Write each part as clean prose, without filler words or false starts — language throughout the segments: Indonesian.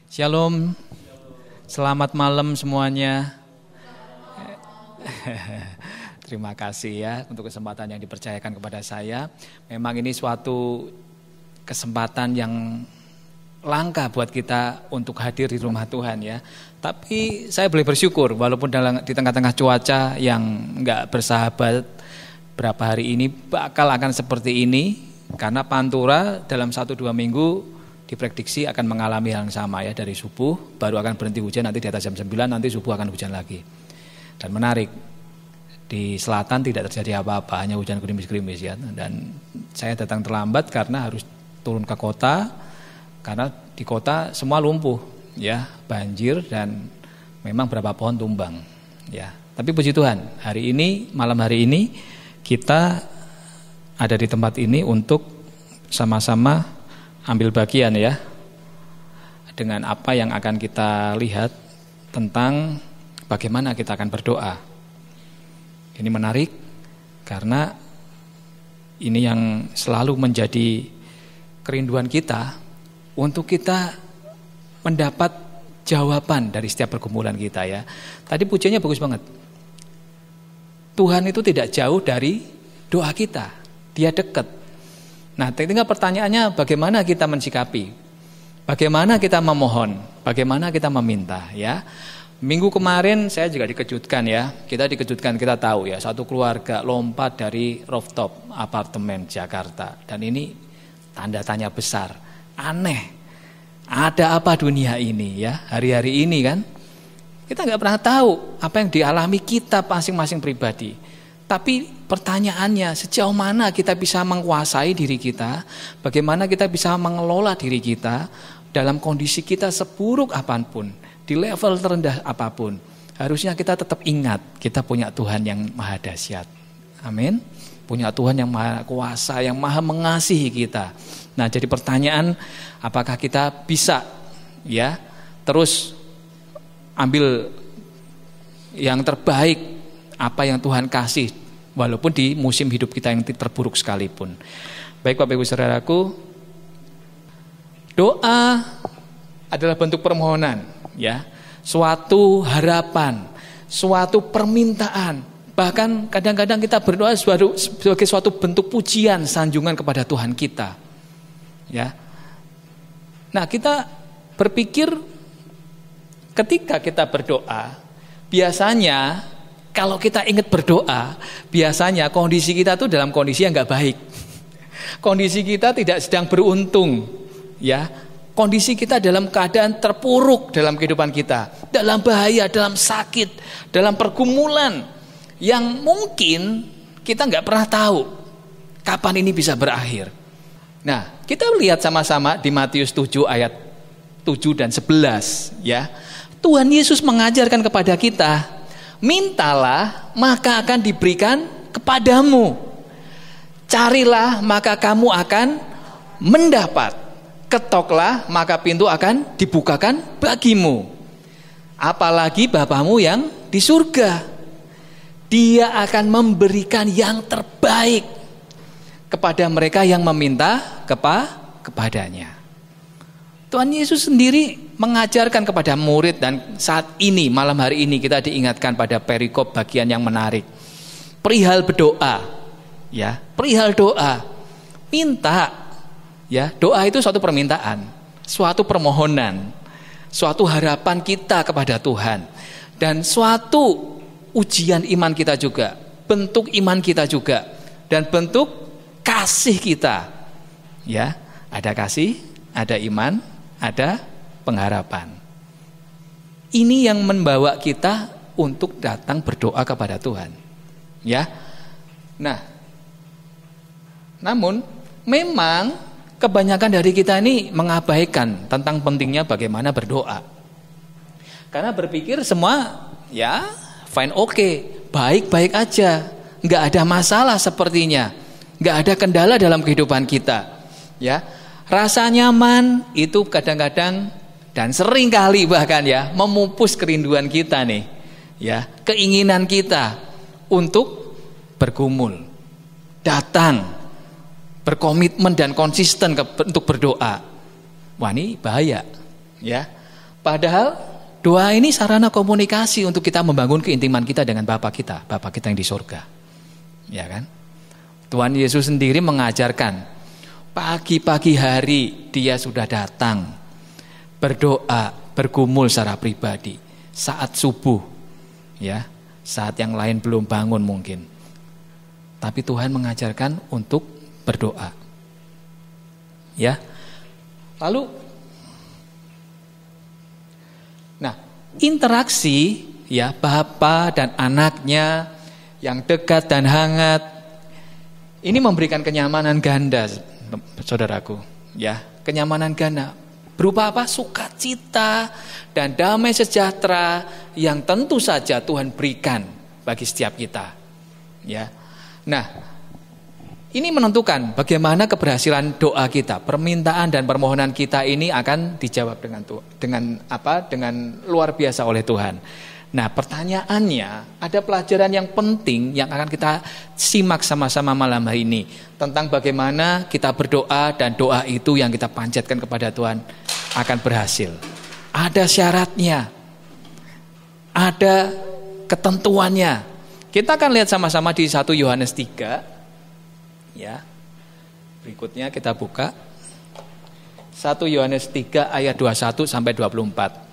Shalom, selamat malam semuanya. Terima kasih ya untuk kesempatan yang dipercayakan kepada saya. Memang ini suatu kesempatan yang langka buat kita untuk hadir di rumah Tuhan ya. Tapi saya boleh bersyukur walaupun di tengah-tengah cuaca yang enggak bersahabat berapa hari ini akan seperti ini. Karena Pantura dalam 1-2 minggu diprediksi akan mengalami hal yang sama ya, dari subuh baru akan berhenti hujan, nanti di atas jam 9 nanti subuh akan hujan lagi. Dan menarik, di selatan tidak terjadi apa-apa, hanya hujan gerimis-gerimis ya. Dan saya datang terlambat karena harus turun ke kota, karena di kota semua lumpuh ya, banjir dan memang beberapa pohon tumbang ya. Tapi puji Tuhan, hari ini, malam hari ini kita ada di tempat ini untuk sama-sama ambil bagian ya dengan apa yang akan kita lihat tentang bagaimana kita akan berdoa. Ini menarik karena ini yang selalu menjadi kerinduan kita untuk kita mendapat jawaban dari setiap pergumulan kita ya. Tadi pujiannya bagus banget. Tuhan itu tidak jauh dari doa kita, Dia dekat. Nah, tinggal pertanyaannya bagaimana kita mensikapi, bagaimana kita memohon, bagaimana kita meminta ya. Minggu kemarin saya juga dikejutkan ya, kita tahu ya, satu keluarga lompat dari rooftop apartemen Jakarta. Dan ini tanda tanya besar, aneh, ada apa dunia ini ya, hari-hari ini kan. Kita nggak pernah tahu apa yang dialami kita masing-masing pribadi. Tapi pertanyaannya, sejauh mana kita bisa menguasai diri kita, bagaimana kita bisa mengelola diri kita dalam kondisi kita seburuk apapun, di level terendah apapun. Harusnya kita tetap ingat, kita punya Tuhan yang maha dahsyat. Amin. Punya Tuhan yang maha kuasa, yang maha mengasihi kita. Nah, jadi pertanyaan, apakah kita bisa ya terus ambil yang terbaik, apa yang Tuhan kasih walaupun di musim hidup kita yang terburuk sekalipun. Baik Bapak Ibu Saudaraku, doa adalah bentuk permohonan ya, suatu harapan, suatu permintaan. Bahkan kadang-kadang kita berdoa sebagai suatu bentuk pujian, sanjungan kepada Tuhan kita ya. Nah, kita berpikir ketika kita berdoa, biasanya kalau kita ingat berdoa, biasanya kondisi kita tuh dalam kondisi yang nggak baik. Kondisi kita tidak sedang beruntung, ya. Kondisi kita dalam keadaan terpuruk dalam kehidupan kita, dalam bahaya, dalam sakit, dalam pergumulan yang mungkin kita nggak pernah tahu kapan ini bisa berakhir. Nah, kita lihat sama-sama di Matius 7 ayat 7 dan 11, ya. Tuhan Yesus mengajarkan kepada kita, mintalah maka akan diberikan kepadamu, carilah maka kamu akan mendapat, ketoklah maka pintu akan dibukakan bagimu. Apalagi Bapamu yang di surga, Dia akan memberikan yang terbaik kepada mereka yang meminta kepadanya. Tuhan Yesus sendiri mengajarkan kepada murid, dan saat ini malam hari ini kita diingatkan pada perikop bagian yang menarik. Perihal berdoa, ya, perihal doa, minta, ya, doa itu suatu permintaan, suatu permohonan, suatu harapan kita kepada Tuhan, dan suatu ujian iman kita juga, bentuk iman kita juga, dan bentuk kasih kita, ya, ada kasih, ada iman, ada pengharapan. Ini yang membawa kita untuk datang berdoa kepada Tuhan, ya. Nah, namun memang kebanyakan dari kita ini mengabaikan tentang pentingnya bagaimana berdoa. Karena berpikir semua ya fine, oke, baik-baik aja, nggak ada masalah sepertinya, nggak ada kendala dalam kehidupan kita, ya. Rasa nyaman itu kadang-kadang dan sering kali bahkan ya memupus kerinduan kita nih, ya, keinginan kita untuk bergumul, datang, berkomitmen dan konsisten untuk berdoa. Wah, ini bahaya, ya. Padahal doa ini sarana komunikasi untuk kita membangun keintiman kita dengan Bapa kita yang di surga. Ya kan? Tuhan Yesus sendiri mengajarkan, pagi-pagi hari dia sudah datang berdoa, bergumul secara pribadi saat subuh, ya, saat yang lain belum bangun mungkin. Tapi Tuhan mengajarkan untuk berdoa. Ya. Lalu interaksi ya Bapa dan anaknya yang dekat dan hangat ini memberikan kenyamanan ganda, saudaraku, ya, kenyamanan ganda berupa apa? Sukacita dan damai sejahtera yang tentu saja Tuhan berikan bagi setiap kita. Ya. Nah, ini menentukan bagaimana keberhasilan doa kita, permintaan dan permohonan kita ini akan dijawab dengan luar biasa oleh Tuhan. Nah, pertanyaannya, ada pelajaran yang penting yang akan kita simak sama-sama malam hari ini tentang bagaimana kita berdoa dan doa itu yang kita panjatkan kepada Tuhan akan berhasil. Ada syaratnya, ada ketentuannya. Kita akan lihat sama-sama di 1 Yohanes 3. Ya. Berikutnya kita buka 1 Yohanes 3 ayat 21 sampai 24.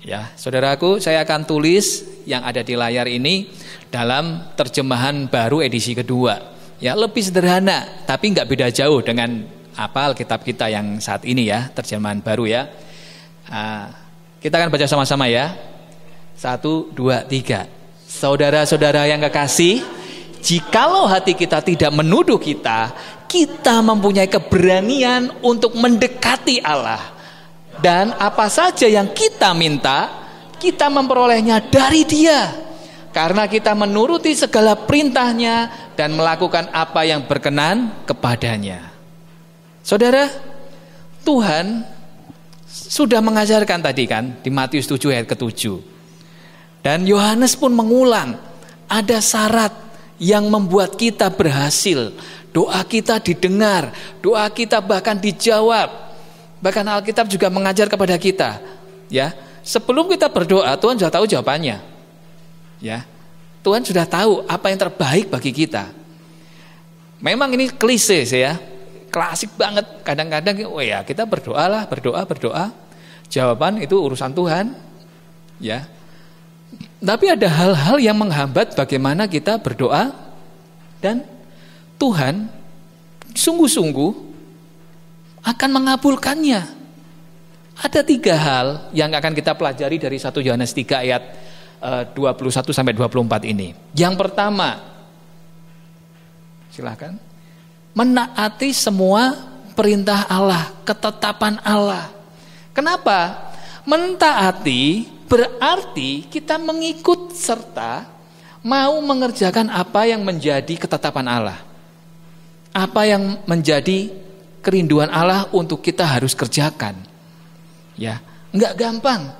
Ya, saudaraku, saya akan tulis yang ada di layar ini dalam terjemahan baru edisi kedua. Ya, lebih sederhana, tapi nggak beda jauh dengan Alkitab kita yang saat ini ya, terjemahan baru ya. Kita akan baca sama-sama ya. 1, 2, 3. Saudara-saudara yang kekasih, jikalau hati kita tidak menuduh kita mempunyai keberanian untuk mendekati Allah. Dan apa saja yang kita minta, kita memperolehnya dari Dia. Karena kita menuruti segala perintahnya dan melakukan apa yang berkenan kepadanya. Saudara, Tuhan sudah mengajarkan tadi kan di Matius 7 ayat ke-7. Dan Yohanes pun mengulang, ada syarat yang membuat kita berhasil. Doa kita didengar, doa kita bahkan dijawab. Bahkan Alkitab juga mengajar kepada kita, ya, sebelum kita berdoa Tuhan sudah tahu jawabannya. Ya. Tuhan sudah tahu apa yang terbaik bagi kita. Memang ini klise ya. Klasik banget. Kadang-kadang ya kita berdoa. Jawaban itu urusan Tuhan. Ya. Tapi ada hal-hal yang menghambat bagaimana kita berdoa dan Tuhan sungguh-sungguh akan mengabulkannya. Ada 3 hal yang akan kita pelajari dari 1 Yohanes 3 ayat 21 sampai 24 ini. Yang pertama, silakan, menaati semua perintah Allah, ketetapan Allah. Kenapa? Mentaati berarti kita mengikut serta mau mengerjakan apa yang menjadi ketetapan Allah. Apa yang menjadi kerinduan Allah untuk kita harus kerjakan. Ya, enggak gampang.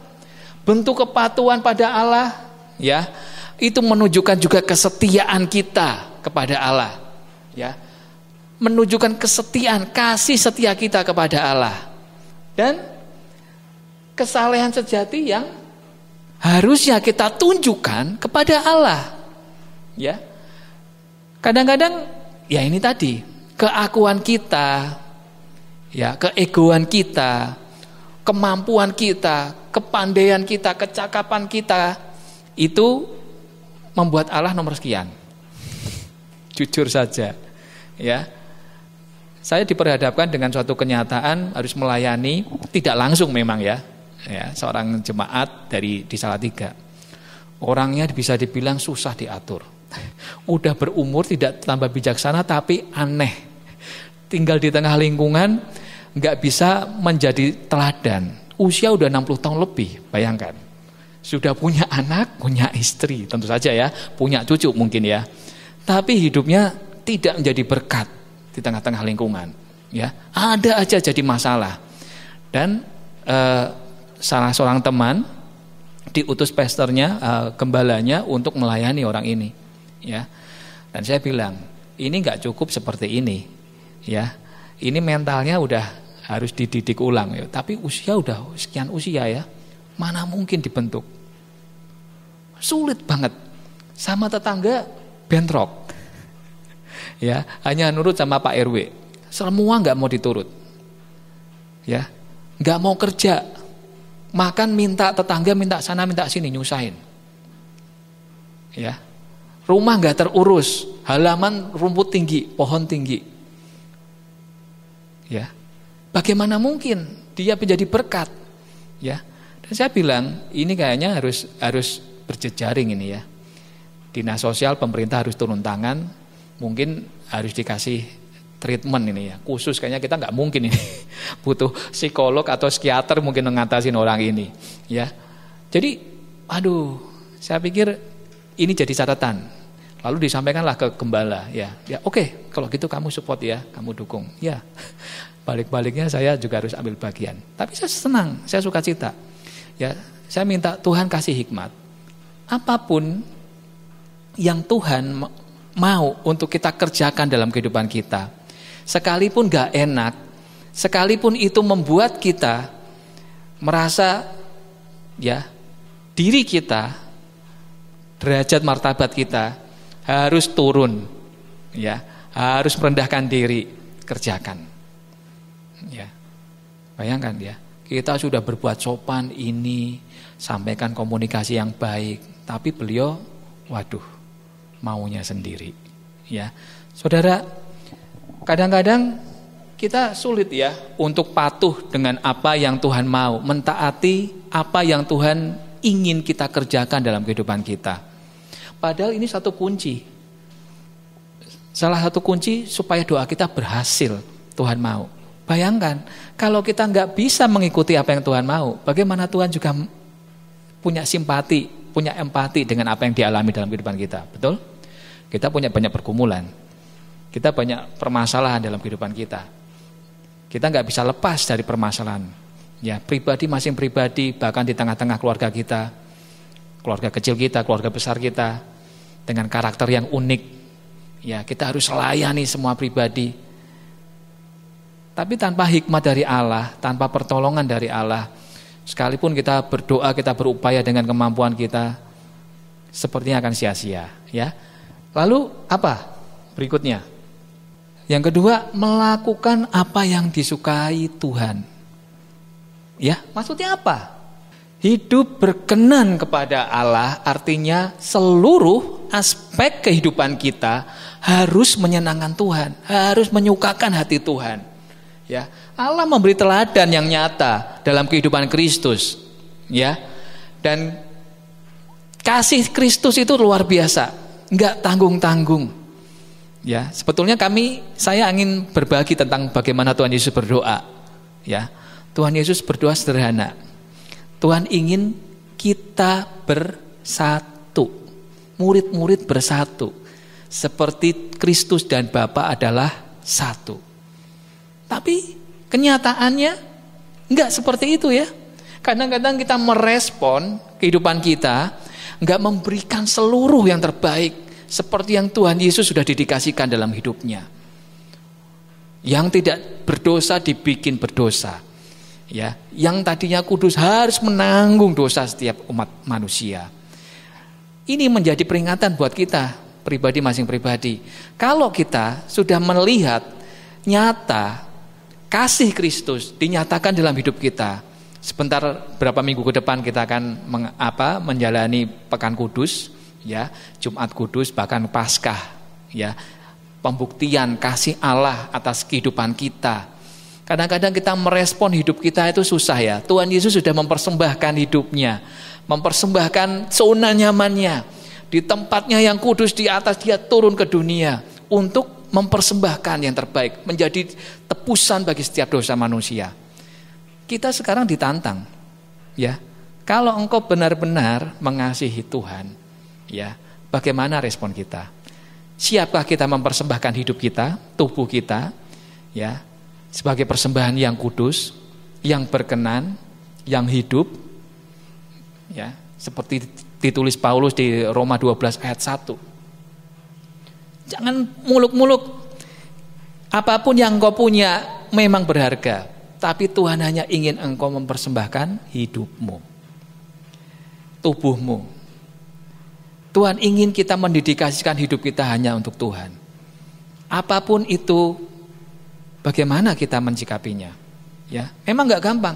Bentuk kepatuhan pada Allah, ya, itu menunjukkan juga kesetiaan kita kepada Allah. Ya. Menunjukkan kesetiaan, kasih setia kita kepada Allah. Dan kesalehan sejati yang harusnya kita tunjukkan kepada Allah. Ya. Kadang-kadang ya ini tadi, keakuan kita, ya, keegoan kita, kemampuan kita, kepandaian kita, kecakapan kita itu membuat Allah nomor sekian. Jujur saja, ya. Saya diperhadapkan dengan suatu kenyataan harus melayani tidak langsung memang ya, seorang jemaat di Salatiga. Orangnya bisa dibilang susah diatur. Udah berumur tidak tambah bijaksana tapi aneh. Tinggal di tengah lingkungan nggak bisa menjadi teladan. Usia udah 60 tahun lebih, bayangkan. Sudah punya anak, punya istri, tentu saja ya, punya cucu mungkin ya. Tapi hidupnya tidak menjadi berkat di tengah-tengah lingkungan. Ya, ada aja jadi masalah. Dan salah seorang teman diutus pastornya, gembalanya untuk melayani orang ini. Ya, dan saya bilang ini nggak cukup seperti ini. Ya, ini mentalnya udah harus dididik ulang ya. Tapi usia udah sekian usia ya, Mana mungkin dibentuk. Sulit banget. Sama tetangga bentrok. Ya, hanya nurut sama Pak RW. Semua nggak mau diturut. Ya, nggak mau kerja. Makan minta tetangga, minta sana, minta sini, nyusahin. Ya. Rumah nggak terurus, halaman rumput tinggi, pohon tinggi. Ya. Bagaimana mungkin dia menjadi berkat? Ya. Dan saya bilang, ini kayaknya harus berjejaring ini ya. Dinas sosial, pemerintah harus turun tangan, mungkin harus dikasih treatment ini ya. Khusus kayaknya kita nggak mungkin ini. Butuh psikolog atau psikiater mungkin mengatasin orang ini, ya. Jadi, saya pikir ini jadi catatan. Lalu disampaikanlah ke gembala, ya oke, kalau gitu kamu support ya, kamu dukung, ya. Balik-baliknya saya juga harus ambil bagian. Tapi saya senang, saya suka cita. Ya, saya minta Tuhan kasih hikmat. Apapun yang Tuhan mau untuk kita kerjakan dalam kehidupan kita, sekalipun gak enak, sekalipun itu membuat kita merasa ya diri kita, derajat martabat kita harus turun, ya, harus merendahkan diri, kerjakan. Ya, bayangkan ya, kita sudah berbuat sopan ini, sampaikan komunikasi yang baik, tapi beliau, maunya sendiri. Ya, saudara, kadang-kadang kita sulit ya untuk patuh dengan apa yang Tuhan mau, mentaati apa yang Tuhan ingin kita kerjakan dalam kehidupan kita. Padahal ini satu kunci. Salah satu kunci supaya doa kita berhasil, Tuhan mau. Bayangkan, kalau kita nggak bisa mengikuti apa yang Tuhan mau, bagaimana Tuhan juga punya simpati, punya empati dengan apa yang dialami dalam kehidupan kita, betul? Kita punya banyak pergumulan, kita banyak permasalahan dalam kehidupan kita. Kita nggak bisa lepas dari permasalahan. Ya, pribadi masing pribadi, bahkan di tengah-tengah keluarga kita. Keluarga kecil kita, keluarga besar kita, dengan karakter yang unik. Ya, kita harus layani semua pribadi. Tapi tanpa hikmat dari Allah, tanpa pertolongan dari Allah, sekalipun kita berdoa, kita berupaya dengan kemampuan kita, sepertinya akan sia-sia. Ya. Lalu apa berikutnya? Yang kedua, melakukan apa yang disukai Tuhan. Ya, maksudnya apa? Hidup berkenan kepada Allah artinya seluruh aspek kehidupan kita harus menyenangkan Tuhan, harus menyukakan hati Tuhan. Ya, Allah memberi teladan yang nyata dalam kehidupan Kristus, ya. Dan kasih Kristus itu luar biasa, enggak tanggung-tanggung. Ya, sebetulnya saya ingin berbagi tentang bagaimana Tuhan Yesus berdoa. Ya, Tuhan Yesus berdoa sederhana. Tuhan ingin kita bersatu, murid-murid bersatu, seperti Kristus dan Bapa adalah satu. Tapi kenyataannya enggak seperti itu ya. Kadang-kadang kita merespon kehidupan kita, enggak memberikan seluruh yang terbaik, seperti yang Tuhan Yesus sudah dedikasikan dalam hidupnya. Yang tidak berdosa dibikin berdosa. Ya, yang tadinya kudus harus menanggung dosa setiap umat manusia. Ini menjadi peringatan buat kita, pribadi masing pribadi. Kalau kita sudah melihat nyata kasih Kristus dinyatakan dalam hidup kita, sebentar berapa minggu ke depan kita akan menjalani Pekan Kudus, ya, Jumat Kudus, bahkan Paskah, ya, pembuktian kasih Allah atas kehidupan kita. Kadang-kadang kita merespon hidup kita itu susah ya. Tuhan Yesus sudah mempersembahkan hidupnya, mempersembahkan zona nyamannya. Di tempatnya yang kudus di atas dia turun ke dunia untuk mempersembahkan yang terbaik, menjadi tebusan bagi setiap dosa manusia. Kita sekarang ditantang, ya. Kalau engkau benar-benar mengasihi Tuhan, ya, bagaimana respon kita? Siapkah kita mempersembahkan hidup kita, tubuh kita, ya, sebagai persembahan yang kudus, yang berkenan, yang hidup, ya, seperti ditulis Paulus di Roma 12 ayat 1. Jangan muluk-muluk. Apapun yang engkau punya memang berharga, tapi Tuhan hanya ingin engkau mempersembahkan hidupmu. tubuhmu. Tuhan ingin kita mendedikasikan hidup kita hanya untuk Tuhan. Apapun itu, bagaimana kita mencikapinya? Ya, memang nggak gampang.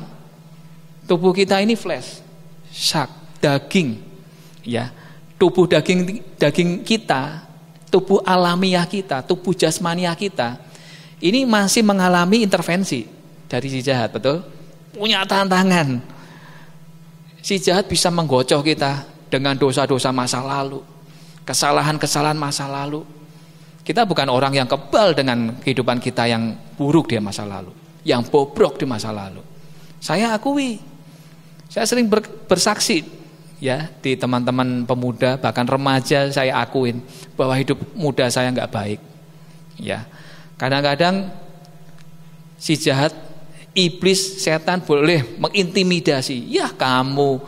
Tubuh kita ini flesh, daging, ya. Tubuh daging kita, tubuh alamiah kita, tubuh jasmaniah kita, ini masih mengalami intervensi dari si jahat, betul? Punya tantangan. Si jahat bisa menggocok kita dengan dosa-dosa masa lalu, kesalahan-kesalahan masa lalu. Kita bukan orang yang kebal dengan kehidupan kita yang buruk di masa lalu, yang bobrok di masa lalu. Saya akui, saya sering bersaksi ya di teman-teman pemuda, bahkan remaja, saya akuin bahwa hidup muda saya nggak baik. Ya, kadang-kadang si jahat, iblis, setan boleh mengintimidasi. Ya kamu,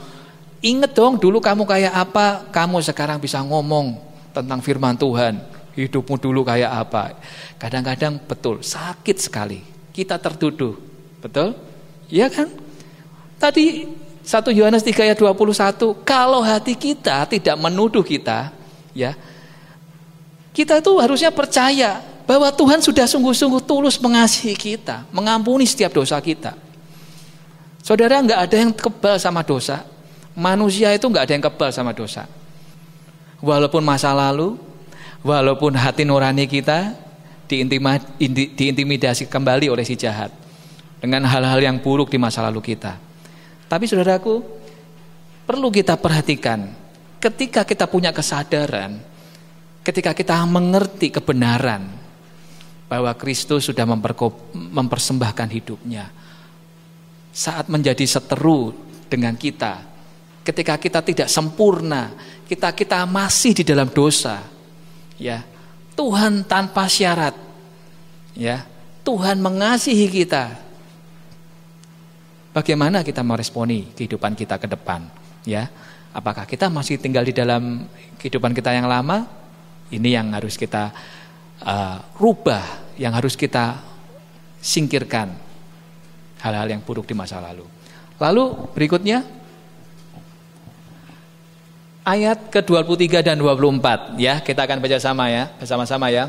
inget dong dulu kamu kayak apa, kamu sekarang bisa ngomong tentang firman Tuhan. Hidupmu dulu kayak apa. Kadang-kadang betul, sakit sekali kita tertuduh. Betul? Iya kan? Tadi 1 Yohanes 3 ayat 21, kalau hati kita tidak menuduh kita, ya, kita itu harusnya percaya bahwa Tuhan sudah sungguh-sungguh tulus mengasihi kita, mengampuni setiap dosa kita. Saudara, enggak ada yang kebal sama dosa. Manusia itu enggak ada yang kebal sama dosa. Walaupun masa lalu, walaupun hati nurani kita diintimidasi kembali oleh si jahat dengan hal-hal yang buruk di masa lalu kita. Tapi saudaraku, perlu kita perhatikan ketika kita punya kesadaran, ketika kita mengerti kebenaran bahwa Kristus sudah mempersembahkan hidupnya saat menjadi seteru dengan kita, ketika kita tidak sempurna, kita masih di dalam dosa. Ya, Tuhan tanpa syarat, ya, Tuhan mengasihi kita. Bagaimana kita meresponi kehidupan kita ke depan? Ya, apakah kita masih tinggal di dalam kehidupan kita yang lama? Ini yang harus kita rubah, yang harus kita singkirkan hal-hal yang buruk di masa lalu. Lalu berikutnya ayat ke-23 dan 24 ya, kita akan baca bersama-sama ya.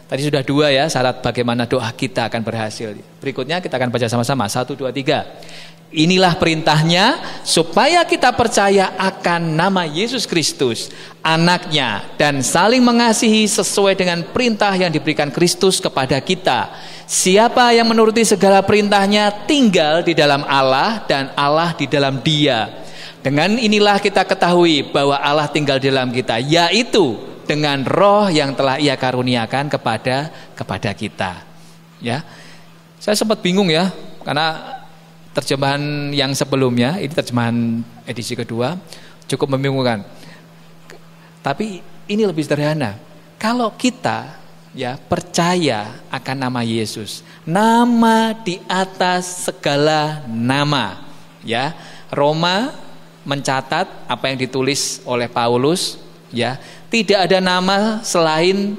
Tadi sudah 2 ya syarat bagaimana doa kita akan berhasil. Berikutnya kita akan baca sama-sama 1, 2, 3. Inilah perintahnya supaya kita percaya akan nama Yesus Kristus, anaknya, dan saling mengasihi sesuai dengan perintah yang diberikan Kristus kepada kita. Siapa yang menuruti segala perintahnya tinggal di dalam Allah dan Allah di dalam dia. Dengan inilah kita ketahui bahwa Allah tinggal di dalam kita, yaitu dengan roh yang telah Ia karuniakan kepada kita. Ya, saya sempat bingung ya, karena terjemahan yang sebelumnya, ini terjemahan edisi kedua, cukup membingungkan. Tapi ini lebih sederhana. Kalau kita ya percaya akan nama Yesus, nama di atas segala nama. Ya, Roma mencatat apa yang ditulis oleh Paulus, ya, tidak ada nama selain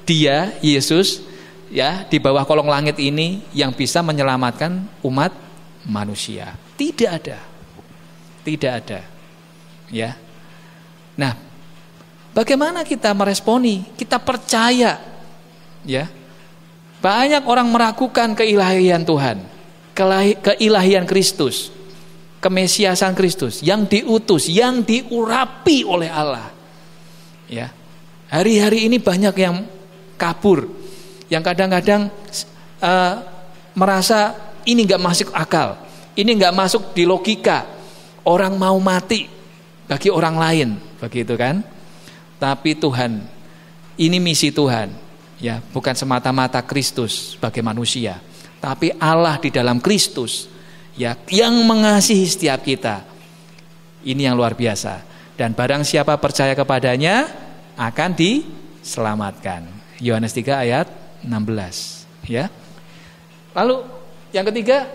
Dia, Yesus, ya, di bawah kolong langit ini yang bisa menyelamatkan umat manusia. Tidak ada, ya. Nah, bagaimana kita meresponi? Kita percaya, ya. Banyak orang meragukan keilahian Tuhan, keilahian Kristus, kemesiasan Kristus yang diutus, yang diurapi oleh Allah. Ya, hari-hari ini banyak yang kabur, yang kadang-kadang merasa ini nggak masuk akal, ini nggak masuk di logika. Orang mau mati bagi orang lain, begitu kan? Tapi Tuhan, ini misi Tuhan, ya, bukan semata-mata Kristus sebagai manusia, tapi Allah di dalam Kristus, ya, yang mengasihi setiap kita. Ini yang luar biasa. Dan barang siapa percaya kepadanya akan diselamatkan. Yohanes 3 ayat 16, ya. Lalu yang ketiga,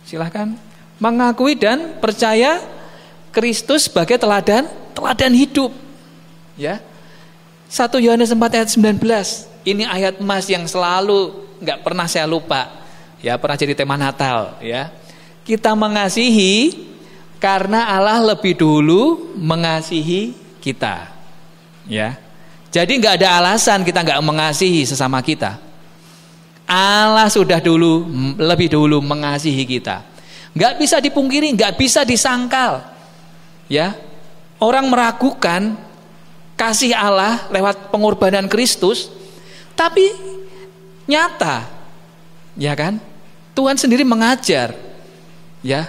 silahkan, mengakui dan percaya Kristus sebagai teladan hidup. Ya. 1 Yohanes 4 ayat 19. Ini ayat emas yang selalu enggak pernah saya lupa. Ya, pernah jadi tema Natal, ya. Kita mengasihi Karena Allah lebih dulu mengasihi kita. Ya. Jadi nggak ada alasan kita nggak mengasihi sesama kita. Allah sudah lebih dulu mengasihi kita. Nggak bisa dipungkiri, nggak bisa disangkal. Ya. Orang meragukan kasih Allah lewat pengorbanan Kristus, tapi nyata. Ya kan? Tuhan sendiri mengajar. Ya.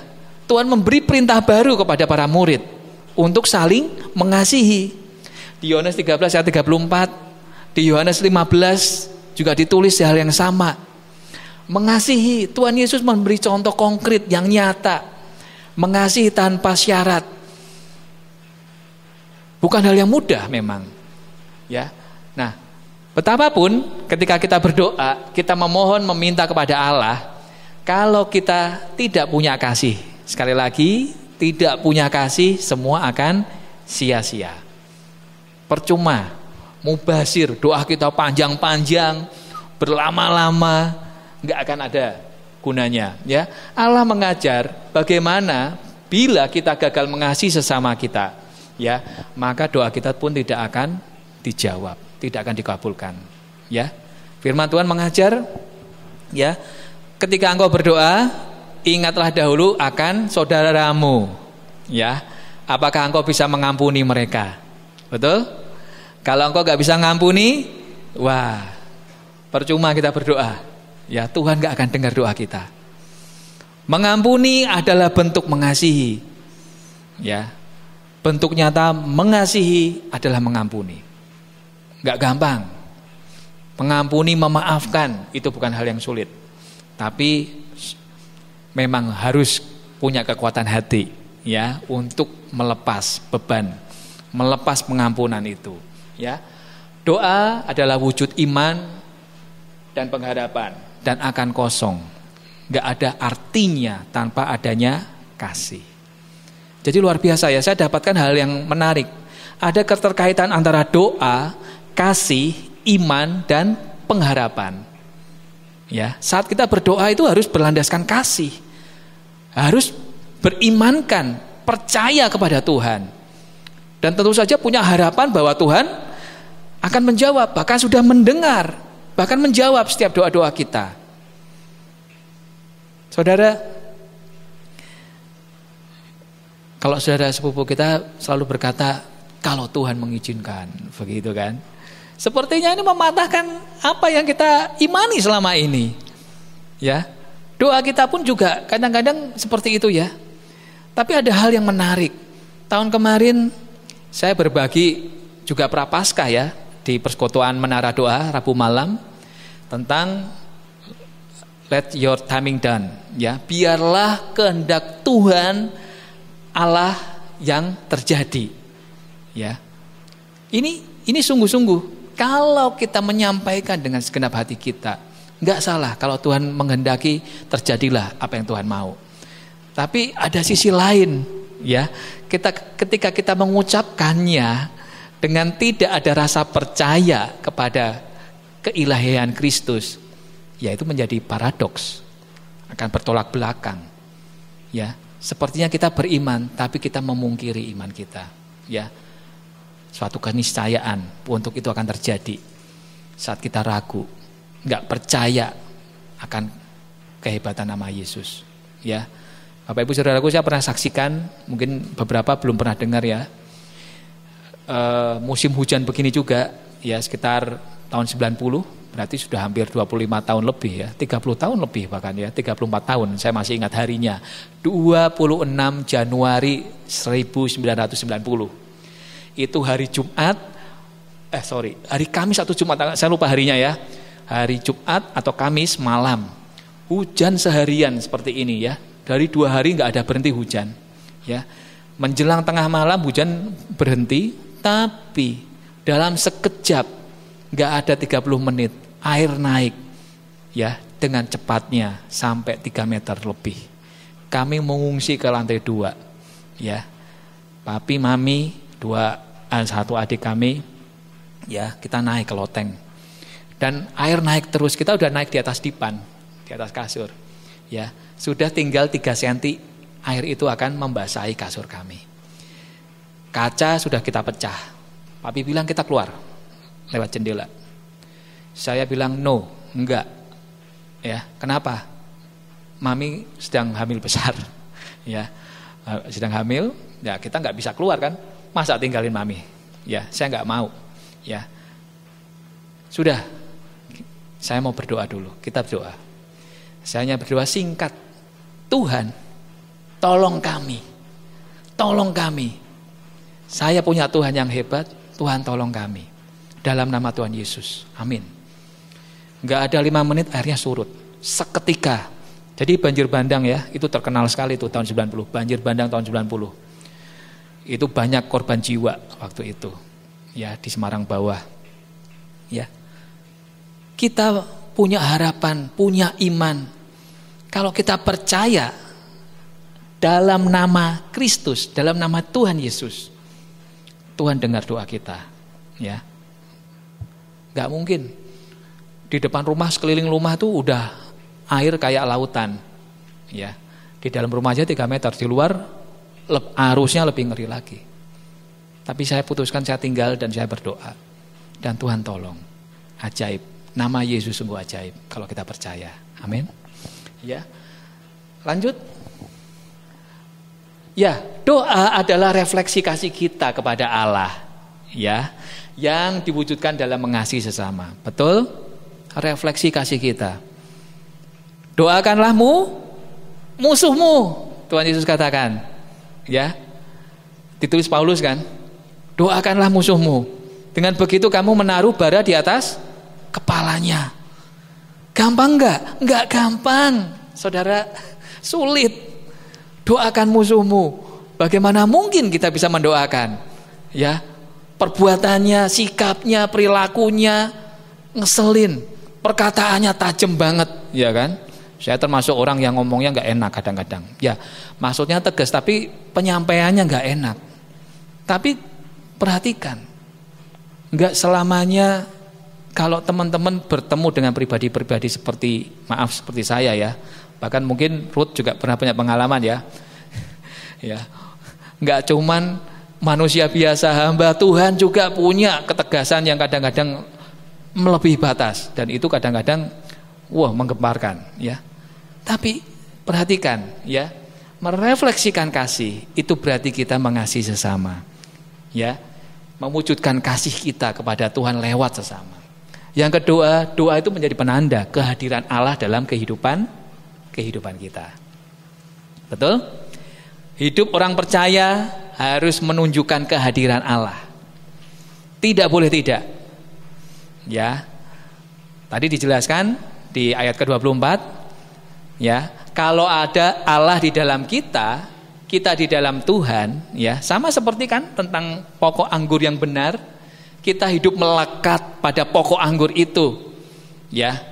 Tuhan memberi perintah baru kepada para murid untuk saling mengasihi. Di Yohanes 13 ayat 34, di Yohanes 15 juga ditulis hal yang sama. Mengasihi, Tuhan Yesus memberi contoh konkret yang nyata. Mengasihi tanpa syarat. Bukan hal yang mudah memang. Ya. Nah, betapapun ketika kita berdoa, kita memohon meminta kepada Allah, kalau kita tidak punya kasih, sekali lagi, tidak punya kasih, semua akan sia-sia. Percuma, mubazir, doa kita panjang-panjang, berlama-lama, nggak akan ada gunanya. Ya, Allah mengajar bagaimana bila kita gagal mengasihi sesama kita, ya, maka doa kita pun tidak akan dijawab, tidak akan dikabulkan. Ya, firman Tuhan mengajar, ya, ketika engkau berdoa, ingatlah dahulu akan saudaramu, ya. Apakah engkau bisa mengampuni mereka? Betul? Kalau engkau gak bisa mengampuni, wah, percuma kita berdoa. Ya, Tuhan gak akan dengar doa kita. Mengampuni adalah bentuk mengasihi. Ya, bentuk nyata mengasihi adalah mengampuni. Gak gampang. Mengampuni, memaafkan itu bukan hal yang sulit. Tapi memang harus punya kekuatan hati, ya, untuk melepas beban, melepas pengampunan itu, ya. Doa adalah wujud iman dan pengharapan dan akan kosong. Gak ada artinya tanpa adanya kasih. Jadi luar biasa, ya, saya dapatkan hal yang menarik. Ada keterkaitan antara doa, kasih, iman dan pengharapan. Ya, saat kita berdoa itu harus berlandaskan kasih. Harus berimankan, percaya kepada Tuhan. Dan tentu saja punya harapan bahwa Tuhan akan menjawab, bahkan sudah mendengar, bahkan menjawab setiap doa-doa kita. Saudara, kalau saudara sepupu kita selalu berkata, kalau Tuhan mengizinkan, begitu kan? Sepertinya ini mematahkan apa yang kita imani selama ini. Ya. Doa kita pun juga kadang-kadang seperti itu, ya. Tapi ada hal yang menarik. Tahun kemarin saya berbagi juga prapaskah, ya, di persekutuan Menara Doa Rabu malam tentang let your timing done, ya. Biarlah kehendak Tuhan Allah yang terjadi. Ya. Ini sungguh-sungguh. Kalau kita menyampaikan dengan segenap hati kita, nggak salah kalau Tuhan menghendaki terjadilah apa yang Tuhan mau. Tapi ada sisi lain, ya. Ketika kita mengucapkannya dengan tidak ada rasa percaya kepada keilahian Kristus, ya itu menjadi paradoks, akan bertolak belakang. Ya, sepertinya kita beriman, tapi kita memungkiri iman kita. Ya. Suatu keniscayaan untuk itu akan terjadi saat kita ragu, nggak percaya akan kehebatan nama Yesus, ya. Bapak Ibu Saudaraku, saya pernah saksikan, mungkin beberapa belum pernah dengar, ya. Musim hujan begini juga, ya, sekitar tahun 90, berarti sudah hampir 25 tahun lebih, ya, 30 tahun lebih bahkan, ya, 34 tahun, saya masih ingat harinya, 26 Januari 1990. Itu hari Jumat, hari Kamis atau Jumat, saya lupa harinya, ya. Hari Jumat atau Kamis malam, hujan seharian seperti ini, ya. Dari 2 hari nggak ada berhenti hujan, ya. Menjelang tengah malam hujan berhenti, tapi dalam sekejap, nggak ada 30 menit, air naik, ya, dengan cepatnya sampai 3 meter lebih. Kami mengungsi ke lantai 2, ya. Papi, mami, satu adik kami, ya, kita naik ke loteng. Dan air naik terus, kita udah naik di atas dipan, di atas kasur. Ya, sudah tinggal 3 cm air itu akan membasahi kasur kami. Kaca sudah kita pecah. Papi bilang kita keluar lewat jendela. Saya bilang no, enggak. Ya, kenapa? Mami sedang hamil besar. Ya, sedang hamil, ya kita nggak bisa keluar kan? Masa tinggalin mami? Ya, saya nggak mau. Ya, sudah. Saya mau berdoa dulu. Kita berdoa. Saya hanya berdoa singkat. Tuhan, tolong kami. Tolong kami. Saya punya Tuhan yang hebat. Tuhan tolong kami. Dalam nama Tuhan Yesus. Amin. Nggak ada 5 menit airnya surut. Seketika. Jadi banjir bandang ya. Itu terkenal sekali itu tahun 90. Banjir bandang tahun 90. Itu banyak korban jiwa waktu itu. Ya, di Semarang bawah. Ya. Kita punya harapan, punya iman. Kalau kita percaya dalam nama Kristus, dalam nama Tuhan Yesus, Tuhan dengar doa kita. Ya, nggak mungkin di depan rumah, sekeliling rumah tuh udah air kayak lautan. Ya, di dalam rumah aja 3 meter, di luar arusnya lebih ngeri lagi. Tapi saya putuskan, saya tinggal dan saya berdoa. Dan Tuhan tolong, ajaib. Nama Yesus sungguh ajaib kalau kita percaya. Amin. Ya. Lanjut. Ya, doa adalah refleksi kasih kita kepada Allah. Ya, yang diwujudkan dalam mengasihi sesama. Betul? Refleksi kasih kita. Doakanlah musuhmu. Tuhan Yesus katakan. Ya. Ditulis Paulus kan? Doakanlah musuhmu. Dengan begitu kamu menaruh bara di atas kepalanya. Gampang enggak? Enggak gampang. Saudara, sulit. Doakan musuhmu. Bagaimana mungkin kita bisa mendoakan? Ya, perbuatannya, sikapnya, perilakunya ngeselin, perkataannya tajam banget, ya kan? Saya termasuk orang yang ngomongnya enggak enak kadang-kadang. Ya, maksudnya tegas tapi penyampaiannya enggak enak. Tapi perhatikan. Enggak selamanya. Kalau teman-teman bertemu dengan pribadi-pribadi seperti saya ya, bahkan mungkin Ruth juga pernah punya pengalaman ya, ya, nggak cuman manusia biasa, hamba Tuhan juga punya ketegasan yang kadang-kadang melebihi batas dan itu kadang-kadang menggemparkan ya. Tapi perhatikan ya, merefleksikan kasih itu berarti kita mengasihi sesama, ya, mewujudkan kasih kita kepada Tuhan lewat sesama. Yang kedua, doa itu menjadi penanda kehadiran Allah dalam kehidupan kita. Betul? Hidup orang percaya harus menunjukkan kehadiran Allah. Tidak boleh tidak. Ya. Tadi dijelaskan di ayat ke-24, ya, kalau ada Allah di dalam kita, kita di dalam Tuhan, ya, sama seperti kan tentang pokok anggur yang benar. Kita hidup melekat pada pokok anggur itu. Ya.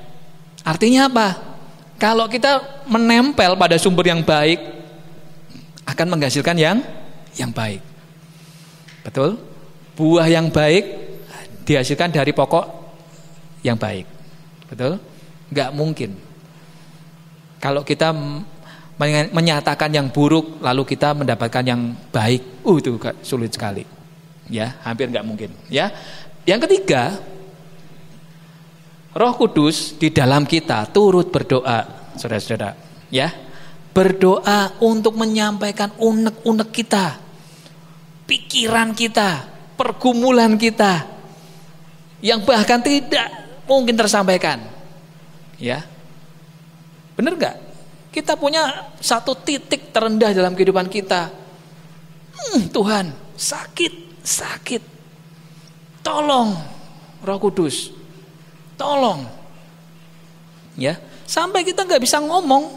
Artinya apa? Kalau kita menempel pada sumber yang baik akan menghasilkan yang baik. Betul? Buah yang baik dihasilkan dari pokok yang baik. Betul? Enggak mungkin. Kalau kita menyatakan yang buruk lalu kita mendapatkan yang baik, itu sulit sekali. Ya, hampir enggak mungkin, ya. Yang ketiga, Roh Kudus di dalam kita turut berdoa, saudara-saudara, ya. Berdoa untuk menyampaikan unek-unek kita, pikiran kita, pergumulan kita yang bahkan tidak mungkin tersampaikan. Ya. Benar enggak? Kita punya satu titik terendah dalam kehidupan kita. Tuhan, sakit. Tolong Roh Kudus. Tolong. Ya, sampai kita nggak bisa ngomong,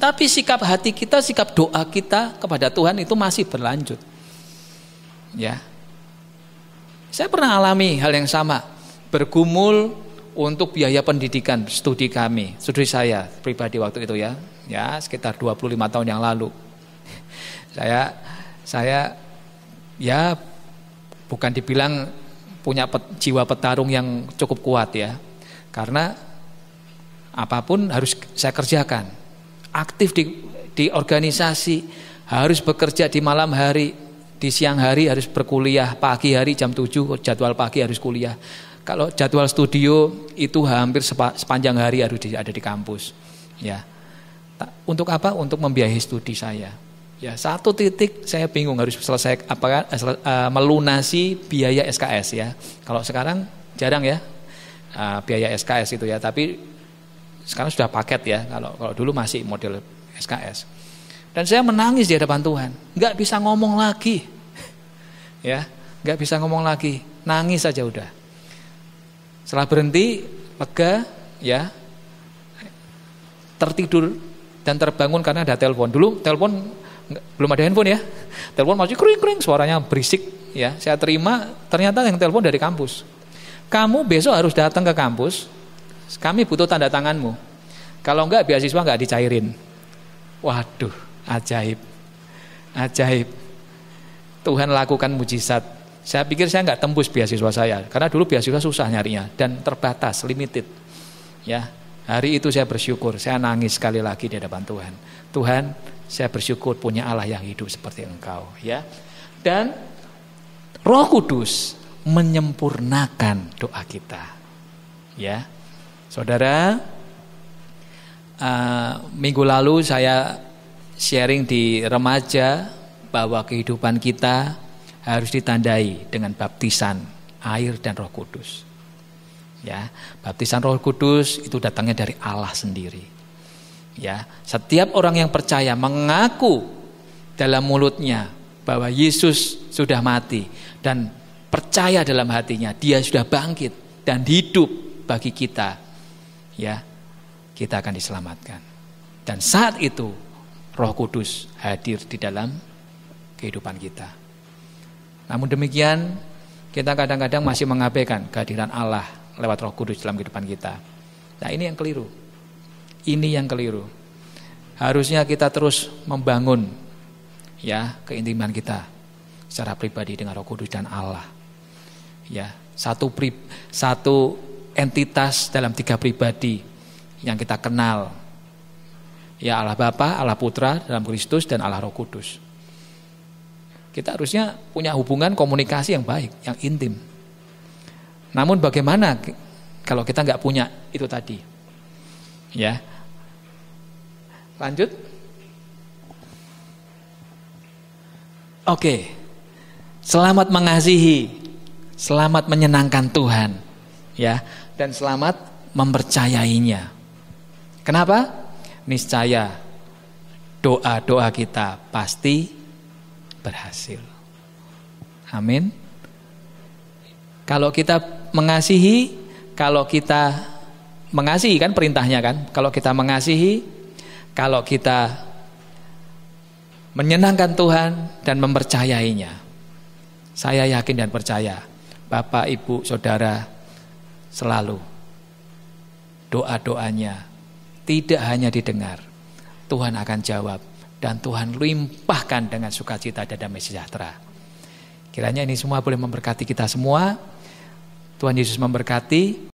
tapi sikap hati kita, sikap doa kita kepada Tuhan itu masih berlanjut. Ya. Saya pernah alami hal yang sama, bergumul untuk biaya pendidikan studi kami, studi saya pribadi waktu itu ya. Ya, sekitar 25 tahun yang lalu. Saya ya bukan dibilang punya jiwa petarung yang cukup kuat ya. Karena apapun harus saya kerjakan. Aktif di organisasi, harus bekerja di malam hari, di siang hari harus berkuliah, pagi hari jam 7 jadwal pagi harus kuliah. Kalau jadwal studio itu hampir sepanjang hari harus ada di kampus. Ya. Untuk apa? Untuk membiayai studi saya. Ya, satu titik saya bingung harus selesai melunasi biaya SKS ya. Kalau sekarang jarang ya biaya SKS itu ya, tapi sekarang sudah paket ya. Kalau dulu masih model SKS. Dan saya menangis di hadapan Tuhan, nggak bisa ngomong lagi, ya, nggak bisa ngomong lagi, nangis saja udah. Setelah berhenti, lega, ya, tertidur dan terbangun karena ada telepon. Dulu telepon belum ada handphone ya, telepon masih kering-kering, suaranya berisik, ya. Saya terima, ternyata yang telepon dari kampus. Kamu besok harus datang ke kampus, kami butuh tanda tanganmu. Kalau enggak beasiswa enggak dicairin. Waduh, ajaib, ajaib. Tuhan lakukan mujizat. Saya pikir saya enggak tembus beasiswa saya, karena dulu beasiswa susah nyarinya dan terbatas, limited. Ya, hari itu saya bersyukur, saya nangis sekali lagi di hadapan Tuhan. Tuhan, saya bersyukur punya Allah yang hidup seperti Engkau, ya. Dan Roh Kudus menyempurnakan doa kita, ya. Saudara, minggu lalu saya sharing di remaja bahwa kehidupan kita harus ditandai dengan baptisan air dan Roh Kudus. Ya, baptisan Roh Kudus itu datangnya dari Allah sendiri. Ya, setiap orang yang percaya mengaku dalam mulutnya bahwa Yesus sudah mati dan percaya dalam hatinya dia sudah bangkit dan hidup bagi kita, ya, kita akan diselamatkan. Dan saat itu Roh Kudus hadir di dalam kehidupan kita. Namun demikian, kita kadang-kadang masih mengabaikan kehadiran Allah lewat Roh Kudus dalam kehidupan kita. Nah, ini yang keliru. Ini yang keliru. Harusnya kita terus membangun, ya, keintiman kita secara pribadi dengan Roh Kudus dan Allah. Ya, satu entitas dalam 3 pribadi yang kita kenal. Ya, Allah Bapa, Allah Putra dalam Kristus, dan Allah Roh Kudus. Kita harusnya punya hubungan komunikasi yang baik, yang intim. Namun bagaimana kalau kita nggak punya itu tadi? Ya, lanjut. Oke, selamat mengasihi, selamat menyenangkan Tuhan, ya, dan selamat mempercayainya. Kenapa? Niscaya doa-doa kita pasti berhasil. Amin. Kalau kita mengasihi, kan perintahnya kan, kalau kita mengasihi, kalau kita menyenangkan Tuhan dan mempercayainya, saya yakin dan percaya Bapak, Ibu, Saudara selalu doa-doanya tidak hanya didengar, Tuhan akan jawab. Dan Tuhan limpahkan dengan sukacita dan damai sejahtera. Kiranya ini semua boleh memberkati kita semua. Tuhan Yesus memberkati.